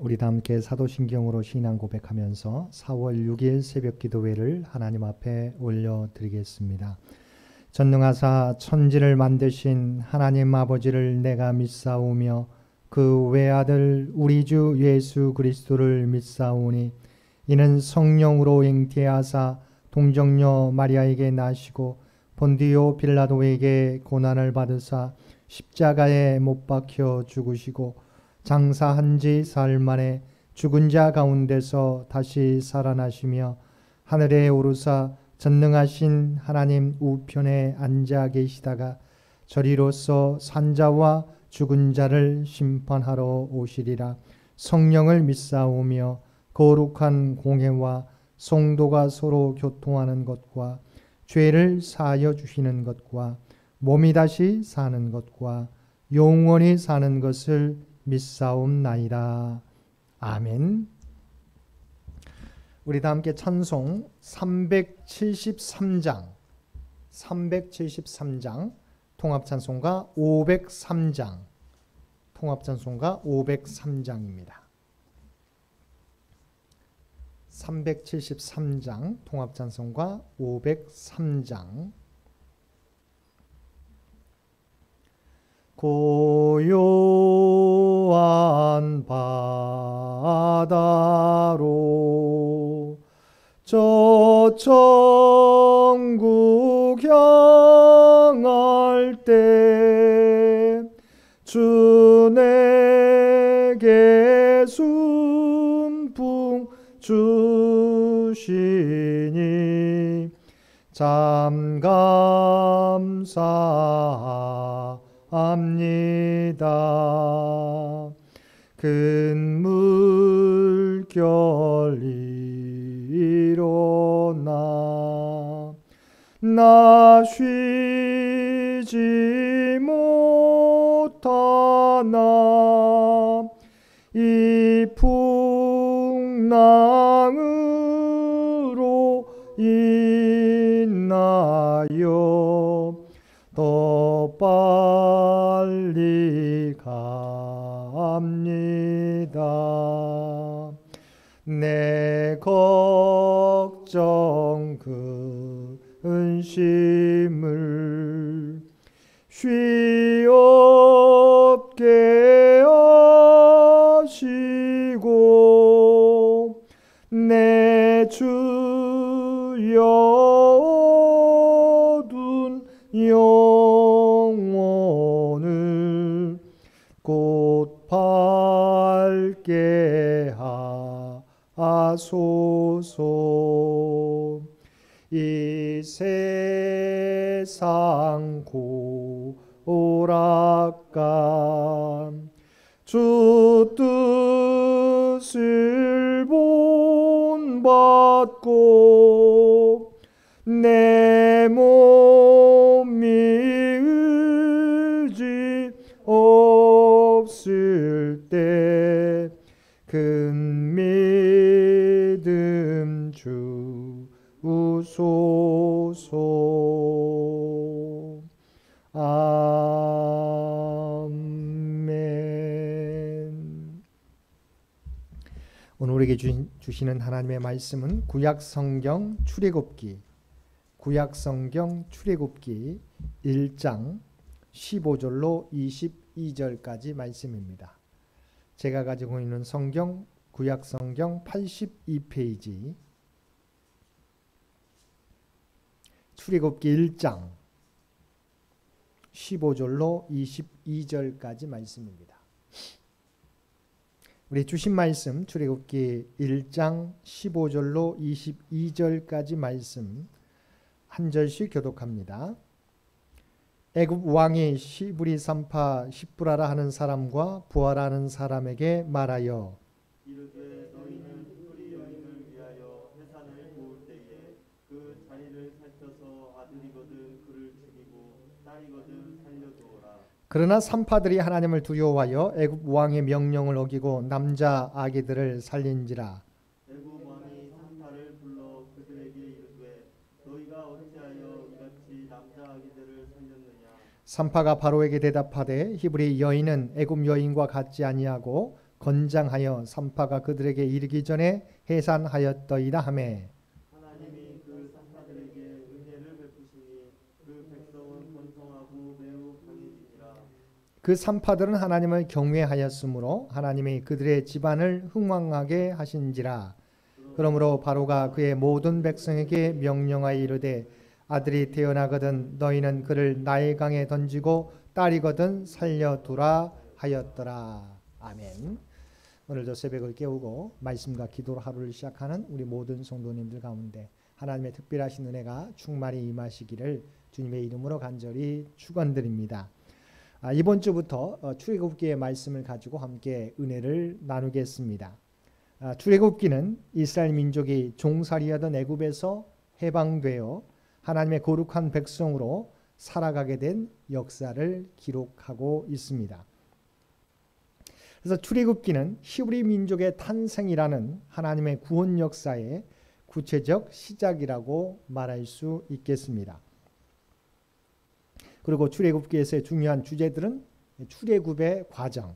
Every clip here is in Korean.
우리 다 함께 사도신경으로 신앙 고백하면서 4월 6일 새벽 기도회를 하나님 앞에 올려드리겠습니다. 전능하사 천지를 만드신 하나님 아버지를 내가 믿사오며 그 외아들 우리 주 예수 그리스도를 믿사오니 이는 성령으로 잉태하사 동정녀 마리아에게 나시고 본디오 빌라도에게 고난을 받으사 십자가에 못 박혀 죽으시고 장사한 지 사흘 만에 죽은 자 가운데서 다시 살아나시며 하늘에 오르사 전능하신 하나님 우편에 앉아 계시다가 저리로서 산자와 죽은 자를 심판하러 오시리라. 성령을 믿사오며 거룩한 공회와 성도가 서로 교통하는 것과 죄를 사하여 주시는 것과 몸이 다시 사는 것과 영원히 사는 것을 믿사옵나이다. 아멘. 우리 다 함께 찬송 373장 통합찬송가 503장 통합찬송가 503장입니다. 373장 통합찬송가 503장. 고요한 바다로 저 천국 향할 때 주 내게 순풍 주시니 참 감사합니다. 큰 물결 일어나 나 쉬지 못하나 이 풍랑으로 인하여 더 빨리 갑니다. 내 걱정 근심을 쉬옵게 하시고 내 주여 얻은 영혼을 곧 밝게 하소서. 이 세상 고락감 주 뜻을 본받고 내 몸이 의지 없을 때 큰 믿음 주소서. 아멘. 오늘 우리에게 주시는 하나님의 말씀은 구약성경 출애굽기 1장 15절로 22절까지 말씀입니다. 제가 가지고 있는 성경 구약성경 82페이지 출애굽기 1장 15절로 22절까지 말씀입니다. 우리 주신 말씀 출애굽기 1장 15절로 22절까지 말씀 한 절씩 교독합니다. 애굽 왕이 시브리 산파 십브라라 하는 사람과 부하라 하는 사람에게 말하여 이르되 너희는 히브리 여인을 위하여 회산을 구울 때에 그 자리를 살펴서 아들이거든 그를 죽이고 딸이거든 살려두어라. 그러나 산파들이 하나님을 두려워하여 애굽 왕의 명령을 어기고 남자 아기들을 살린지라. 애굽 왕이 산파를 불러 그들에게 이르되 너희가 어찌하여 이같이 남자 아기들을 살렸느냐. 산파가 바로에게 대답하되 히브리 여인은 애굽 여인과 같지 아니하고 건장하여 산파가 그들에게 이르기 전에 해산하였더이다 하매 하나님이 그 산파들에게 은혜를 베푸시니 그 백성은 번성하고 매우 강해지니라. 그 산파들은 하나님을 경외하였으므로 하나님이 그들의 집안을 흥왕하게 하신지라. 그러므로 바로가 그의 모든 백성에게 명령하여 이르되 아들이 태어나거든 너희는 그를 나일 강에 던지고 딸이거든 살려두라 하였더라. 아멘. 오늘도 새벽을 깨우고 말씀과 기도로 하루를 시작하는 우리 모든 성도님들 가운데 하나님의 특별하신 은혜가 충만히 임하시기를 주님의 이름으로 간절히 축원드립니다. 이번 주부터 출애굽기의 말씀을 가지고 함께 은혜를 나누겠습니다. 출애굽기는 이스라엘 민족이 종살이하던 애굽에서 해방되어 하나님의 거룩한 백성으로 살아가게 된 역사를 기록하고 있습니다. 그래서 출애굽기는 히브리 민족의 탄생이라는 하나님의 구원 역사의 구체적 시작이라고 말할 수 있겠습니다. 그리고 출애굽기에서의 중요한 주제들은 출애굽의 과정,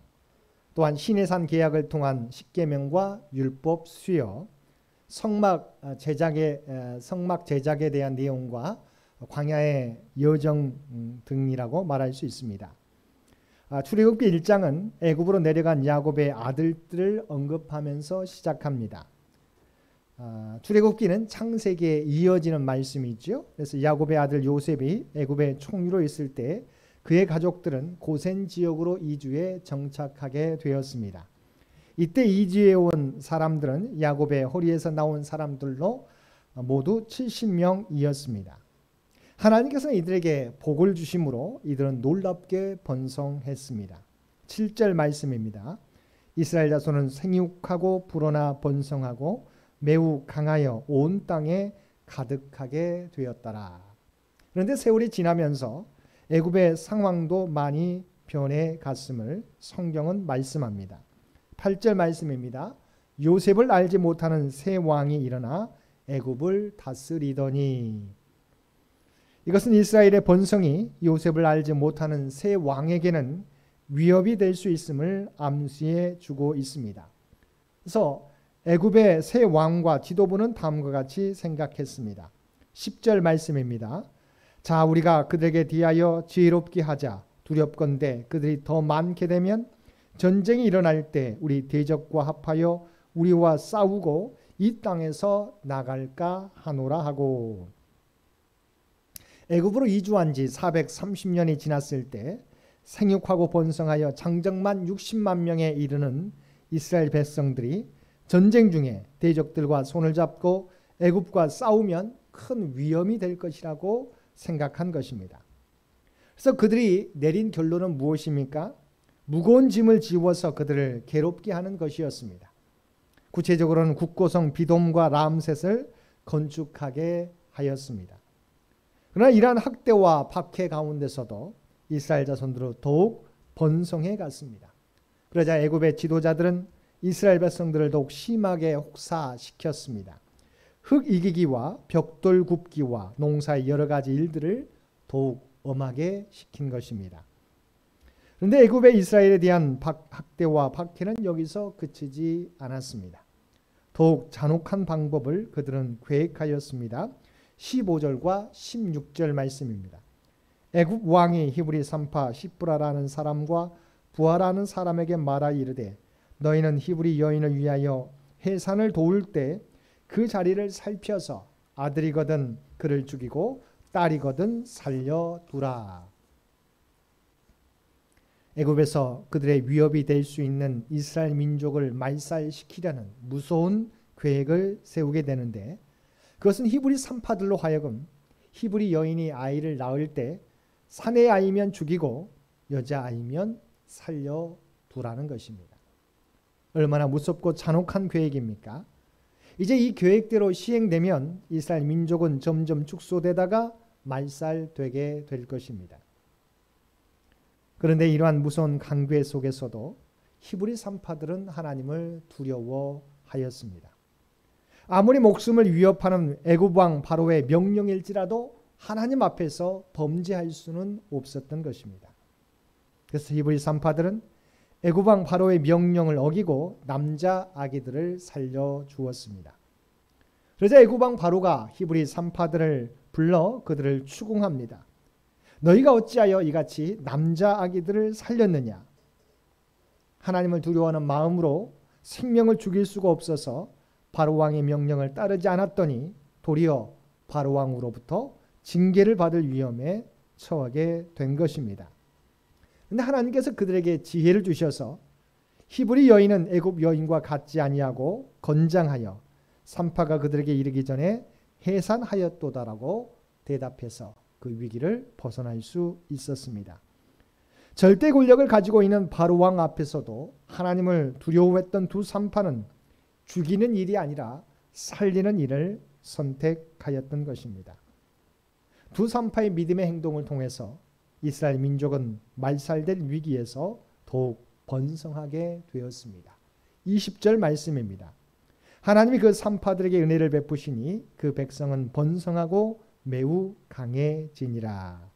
또한 시내산 계약을 통한 십계명과 율법 수여, 성막 제작에 대한 내용과 광야의 여정 등이라고 말할 수 있습니다. 출애굽기 1장은 애굽으로 내려간 야곱의 아들들을 언급하면서 시작합니다. 출애굽기는 창세기에 이어지는 말씀이죠. 그래서 야곱의 아들 요셉이 애굽의 총리로 있을 때 그의 가족들은 고센 지역으로 이주해 정착하게 되었습니다. 이때 이주해 온 사람들은 야곱의 허리에서 나온 사람들로 모두 70명이었습니다. 하나님께서는 이들에게 복을 주심으로 이들은 놀랍게 번성했습니다. 7절 말씀입니다. 이스라엘 자손은 생육하고 불어나 번성하고 매우 강하여 온 땅에 가득하게 되었더라. 그런데 세월이 지나면서 애굽의 상황도 많이 변해 갔음을 성경은 말씀합니다. 8절 말씀입니다. 요셉을 알지 못하는 새 왕이 일어나 애굽을 다스리더니. 이것은 이스라엘의 번성이 요셉을 알지 못하는 새 왕에게는 위협이 될 수 있음을 암시해 주고 있습니다. 그래서 애굽의 새 왕과 지도부는 다음과 같이 생각했습니다. 10절 말씀입니다. 자, 우리가 그들에게 대하여 지혜롭게 하자. 두렵건대 그들이 더 많게 되면 전쟁이 일어날 때 우리 대적과 합하여 우리와 싸우고 이 땅에서 나갈까 하노라 하고. 애굽으로 이주한 지 430년이 지났을 때 생육하고 번성하여 장정만 60만 명에 이르는 이스라엘 백성들이 전쟁 중에 대적들과 손을 잡고 애굽과 싸우면 큰 위험이 될 것이라고 생각한 것입니다. 그래서 그들이 내린 결론은 무엇입니까? 무거운 짐을 지워서 그들을 괴롭게 하는 것이었습니다. 구체적으로는 국고성 비돔과 람셋을 건축하게 하였습니다. 그러나 이러한 학대와 박해 가운데서도 이스라엘 자손들은 더욱 번성해 갔습니다. 그러자 애굽의 지도자들은 이스라엘 백성들을 더욱 심하게 혹사시켰습니다. 흙 이기기와 벽돌 굽기와 농사의 여러 가지 일들을 더욱 엄하게 시킨 것입니다. 그런데 애굽의 이스라엘에 대한 학대와 박해는 여기서 그치지 않았습니다. 더욱 잔혹한 방법을 그들은 계획하였습니다. 15절과 16절 말씀입니다. 애굽 왕이 히브리 산파 시브라라는 사람과 부하라는 사람에게 말하 이르되 너희는 히브리 여인을 위하여 해산을 도울 때 그 자리를 살펴서 아들이거든 그를 죽이고 딸이거든 살려두라. 애굽에서 그들의 위협이 될 수 있는 이스라엘 민족을 말살시키려는 무서운 계획을 세우게 되는데 그것은 히브리 산파들로 하여금 히브리 여인이 아이를 낳을 때 사내 아이면 죽이고 여자 아이면 살려두라는 것입니다. 얼마나 무섭고 잔혹한 계획입니까? 이제 이 계획대로 시행되면 이스라엘 민족은 점점 축소되다가 말살되게 될 것입니다. 그런데 이러한 무서운 강궤 속에서도 히브리 산파들은 하나님을 두려워하였습니다. 아무리 목숨을 위협하는 애굽 왕 바로의 명령일지라도 하나님 앞에서 범죄할 수는 없었던 것입니다. 그래서 히브리 산파들은 애굽 왕 바로의 명령을 어기고 남자 아기들을 살려 주었습니다. 그러자 애굽 왕 바로가 히브리 산파들을 불러 그들을 추궁합니다. 너희가 어찌하여 이같이 남자 아기들을 살렸느냐? 하나님을 두려워하는 마음으로 생명을 죽일 수가 없어서 바로 왕의 명령을 따르지 않았더니 도리어 바로 왕으로부터 징계를 받을 위험에 처하게 된 것입니다. 그런데 하나님께서 그들에게 지혜를 주셔서 히브리 여인은 애굽 여인과 같지 아니하고 건장하여 산파가 그들에게 이르기 전에 해산하였도다라고 대답해서 그 위기를 벗어날 수 있었습니다. 절대 권력을 가지고 있는 바로 왕 앞에서도 하나님을 두려워했던 두 산파는 죽이는 일이 아니라 살리는 일을 선택하였던 것입니다. 두 산파의 믿음의 행동을 통해서 이스라엘 민족은 말살될 위기에서 더욱 번성하게 되었습니다. 20절 말씀입니다. 하나님이 그 산파들에게 은혜를 베푸시니 그 백성은 번성하고 매우 강해지니라.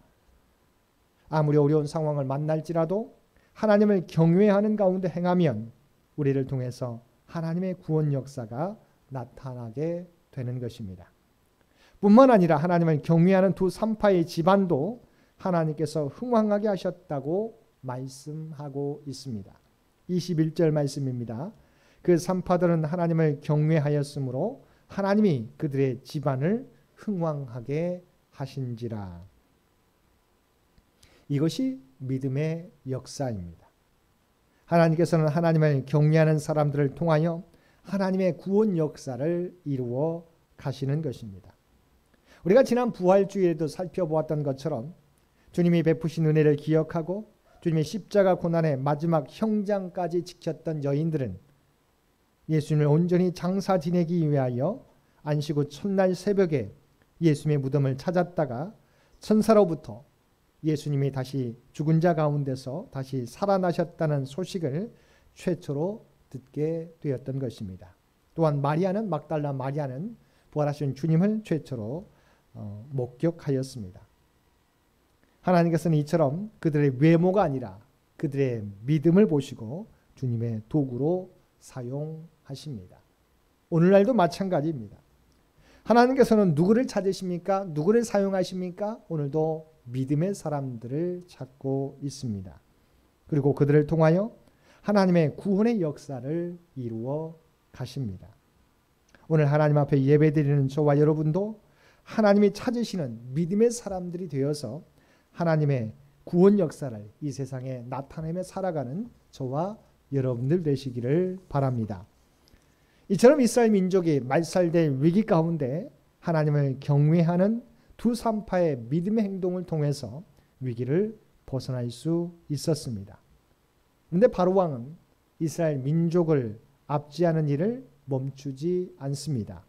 아무리 어려운 상황을 만날지라도 하나님을 경외하는 가운데 행하면 우리를 통해서 하나님의 구원 역사가 나타나게 되는 것입니다. 뿐만 아니라 하나님을 경외하는 두 산파의 집안도 하나님께서 흥왕하게 하셨다고 말씀하고 있습니다. 21절 말씀입니다. 그 산파들은 하나님을 경외하였으므로 하나님이 그들의 집안을 흥왕하게 하신지라. 이것이 믿음의 역사입니다. 하나님께서는 하나님을 경외하는 사람들을 통하여 하나님의 구원 역사를 이루어 가시는 것입니다. 우리가 지난 부활주일에도 살펴보았던 것처럼 주님이 베푸신 은혜를 기억하고 주님의 십자가 고난의 마지막 형장까지 지켰던 여인들은 예수님을 온전히 장사 지내기 위하여 안식 후 첫날 새벽에 예수님의 무덤을 찾았다가 천사로부터 예수님이 다시 죽은 자 가운데서 다시 살아나셨다는 소식을 최초로 듣게 되었던 것입니다. 또한 마리아는 막달라 마리아는 부활하신 주님을 최초로 목격하였습니다. 하나님께서는 이처럼 그들의 외모가 아니라 그들의 믿음을 보시고 주님의 도구로 사용하십니다. 오늘날도 마찬가지입니다. 하나님께서는 누구를 찾으십니까? 누구를 사용하십니까? 오늘도 믿음의 사람들을 찾고 있습니다. 그리고 그들을 통하여 하나님의 구원의 역사를 이루어 가십니다. 오늘 하나님 앞에 예배드리는 저와 여러분도 하나님이 찾으시는 믿음의 사람들이 되어서 하나님의 구원 역사를 이 세상에 나타내며 살아가는 저와 여러분들 되시기를 바랍니다. 이처럼 이스라엘 민족이 말살될 위기 가운데 하나님을 경외하는 두 산파의 믿음의 행동을 통해서 위기를 벗어날 수 있었습니다. 그런데 바로 왕은 이스라엘 민족을 압제하는 일을 멈추지 않습니다.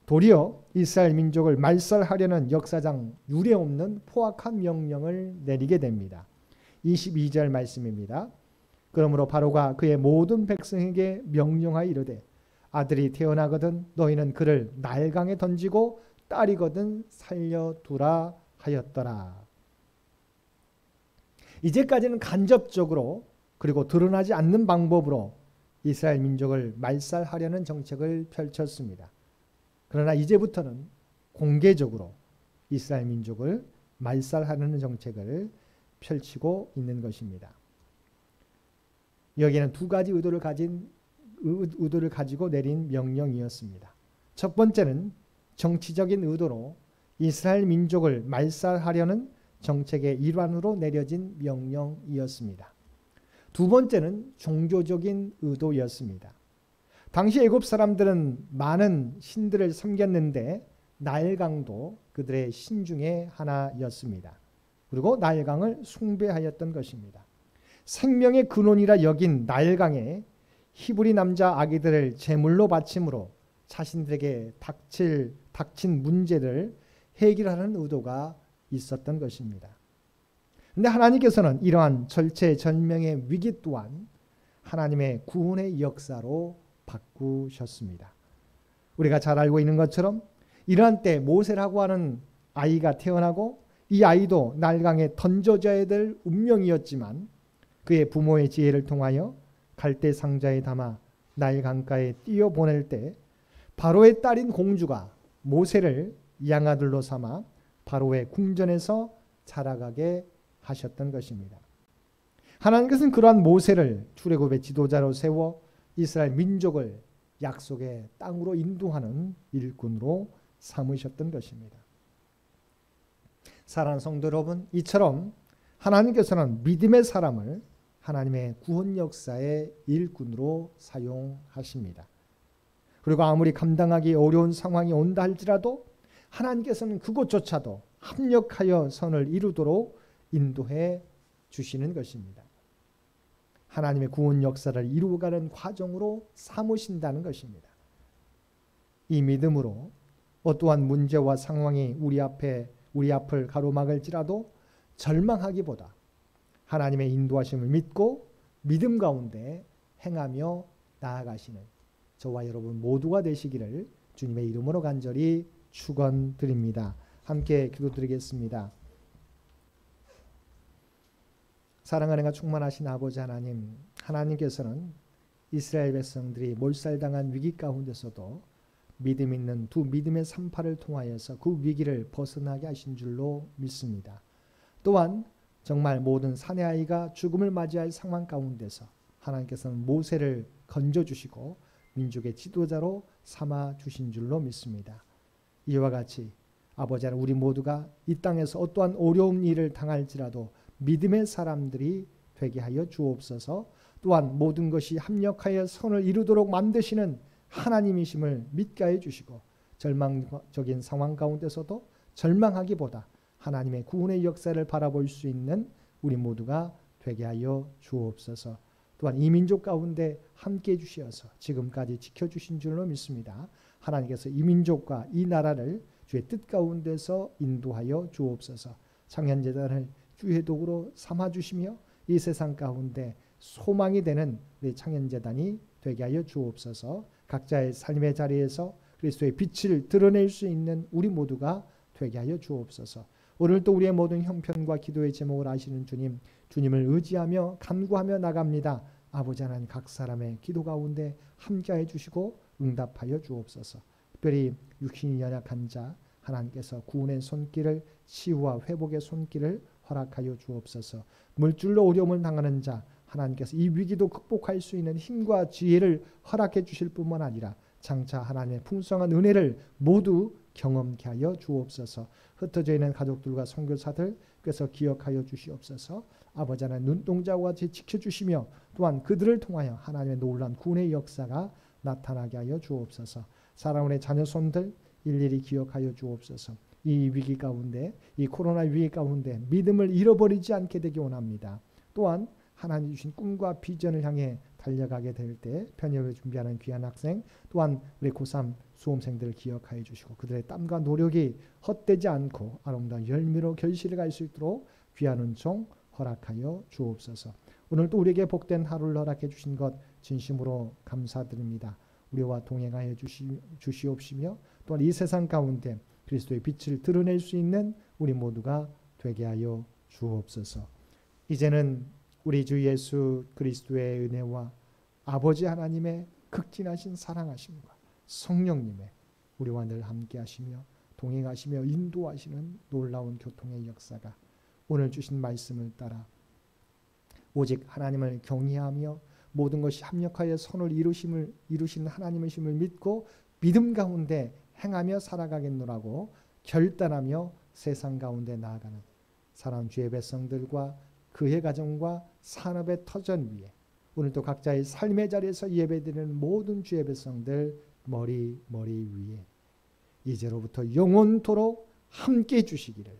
도리어 이스라엘 민족을 말살하려는 역사상 유례없는 포악한 명령을 내리게 됩니다. 22절 말씀입니다. 그러므로 바로가 그의 모든 백성에게 명령하여 이르되 아들이 태어나거든 너희는 그를 나일강에 던지고 딸이거든 살려두라 하였더라. 이제까지는 간접적으로 그리고 드러나지 않는 방법으로 이스라엘 민족을 말살하려는 정책을 펼쳤습니다. 그러나 이제부터는 공개적으로 이스라엘 민족을 말살하는 정책을 펼치고 있는 것입니다. 여기에는 두 가지 의도를 가지고 내린 명령이었습니다. 첫 번째는 정치적인 의도로 이스라엘 민족을 말살하려는 정책의 일환으로 내려진 명령이었습니다. 두 번째는 종교적인 의도였습니다. 당시 애굽 사람들은 많은 신들을 섬겼는데 나일강도 그들의 신 중에 하나였습니다. 그리고 나일강을 숭배하였던 것입니다. 생명의 근원이라 여긴 나일강에 히브리 남자 아기들을 제물로 바침으로 자신들에게 닥친 문제를 해결하는 의도가 있었던 것입니다. 그런데 하나님께서는 이러한 절체절명의 위기 또한 하나님의 구원의 역사로 바꾸셨습니다. 우리가 잘 알고 있는 것처럼 이러한 때 모세라고 하는 아이가 태어나고 이 아이도 나일강에 던져져야 될 운명이었지만 그의 부모의 지혜를 통하여 갈대 상자에 담아 나일 강가에 띄어 보낼 때 바로의 딸인 공주가 모세를 양아들로 삼아 바로의 궁전에서 자라가게 하셨던 것입니다. 하나님께서는 그러한 모세를 출애굽의 지도자로 세워 이스라엘 민족을 약속의 땅으로 인도하는 일꾼으로 삼으셨던 것입니다. 사랑하는 성도 여러분, 이처럼 하나님께서는 믿음의 사람을 하나님의 구원 역사의 일꾼으로 사용하십니다. 그리고 아무리 감당하기 어려운 상황이 온다 할지라도 하나님께서는 그것조차도 합력하여 선을 이루도록 인도해 주시는 것입니다. 하나님의 구원 역사를 이루어가는 과정으로 삼으신다는 것입니다. 이 믿음으로 어떠한 문제와 상황이 우리 앞을 가로막을지라도 절망하기보다 하나님의 인도하심을 믿고 믿음 가운데 행하며 나아가시는 저와 여러분 모두가 되시기를 주님의 이름으로 간절히 축원드립니다. 함께 기도드리겠습니다. 사랑하는 충만하신 아버지 하나님, 하나님께서는 이스라엘 백성들이 몰살당한 위기 가운데서도 믿음 있는 두 믿음의 산파를 통하여서 그 위기를 벗어나게 하신 줄로 믿습니다. 또한 정말 모든 사내아이가 죽음을 맞이할 상황 가운데서 하나님께서는 모세를 건져주시고 민족의 지도자로 삼아주신 줄로 믿습니다. 이와 같이 아버지 하나님, 우리 모두가 이 땅에서 어떠한 어려운 일을 당할지라도 믿음의 사람들이 되게 하여 주옵소서. 또한 모든 것이 합력하여 선을 이루도록 만드시는 하나님이심을 믿게 해 주시고 절망적인 상황 가운데서도 절망하기보다 하나님의 구원의 역사를 바라볼 수 있는 우리 모두가 되게 하여 주옵소서. 또한 이 민족 가운데 함께해 주시어서 지금까지 지켜주신 줄로 믿습니다. 하나님께서 이 민족과 이 나라를 주의 뜻 가운데서 인도하여 주옵소서. 창현재단을 주의 도구로 삼아주시며 이 세상 가운데 소망이 되는 우리 창현재단이 되게 하여 주옵소서. 각자의 삶의 자리에서 그리스도의 빛을 드러낼 수 있는 우리 모두가 되게 하여 주옵소서. 오늘도 우리의 모든 형편과 기도의 제목을 아시는 주님, 주님을 의지하며 간구하며 나갑니다. 아버지 하나님, 각 사람의 기도 가운데 함께해 주시고 응답하여 주옵소서. 특별히 육신이 연약한 자 하나님께서 구원의 손길을, 치유와 회복의 손길을 허락하여 주옵소서. 물질로 어려움을 당하는 자 하나님께서 이 위기도 극복할 수 있는 힘과 지혜를 허락해 주실 뿐만 아니라 장차 하나님의 풍성한 은혜를 모두 경험케 하여 주옵소서. 흩어져 있는 가족들과 선교사들께서 기억하여 주시옵소서. 아버지 하나님, 눈동자와 같이 지켜주시며 또한 그들을 통하여 하나님의 놀라운 구원의 역사가 나타나게 하여 주옵소서. 사랑하는 자녀손들 일일이 기억하여 주옵소서. 이 위기 가운데, 이 코로나 위기 가운데 믿음을 잃어버리지 않게 되기 원합니다. 또한 하나님 주신 꿈과 비전을 향해 달려가게 될 때 편입을 준비하는 귀한 학생, 또한 우리 고3 수험생들을 기억하여 주시고 그들의 땀과 노력이 헛되지 않고 아름다운 열매로 결실을 갈 수 있도록 귀한 은총 허락하여 주옵소서. 오늘도 우리에게 복된 하루를 허락해 주신 것 진심으로 감사드립니다. 우리와 동행하여 주시옵시며 또한 이 세상 가운데 그리스도의 빛을 드러낼 수 있는 우리 모두가 되게 하여 주옵소서. 이제는 우리 주 예수 그리스도의 은혜와 아버지 하나님의 극진하신 사랑하심과 성령님의 우리와 늘 함께하시며 동행하시며 인도하시는 놀라운 교통의 역사가 오늘 주신 말씀을 따라 오직 하나님을 경외하며 모든 것이 합력하여 선을 이루시는 하나님이심을 믿고 믿음 가운데 행하며 살아가겠노라고 결단하며 세상 가운데 나아가는 사랑하는 주의 백성들과 그의 가정과 산업의 터전 위에 오늘도 각자의 삶의 자리에서 예배드리는 모든 주의 백성들 머리 위에 이제로부터 영원토록 함께 주시기를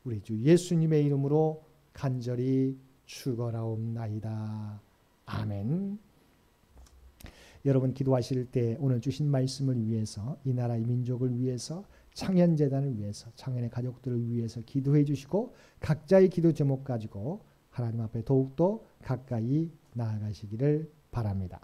우리 주 예수님의 이름으로 간절히 축원하옵나이다. 아멘. 여러분 기도하실 때 오늘 주신 말씀을 위해서 이 나라 이 민족을 위해서 창현재단을 위해서 창현의 가족들을 위해서 기도해 주시고 각자의 기도 제목 가지고 하나님 앞에 더욱더 가까이 나아가시기를 바랍니다.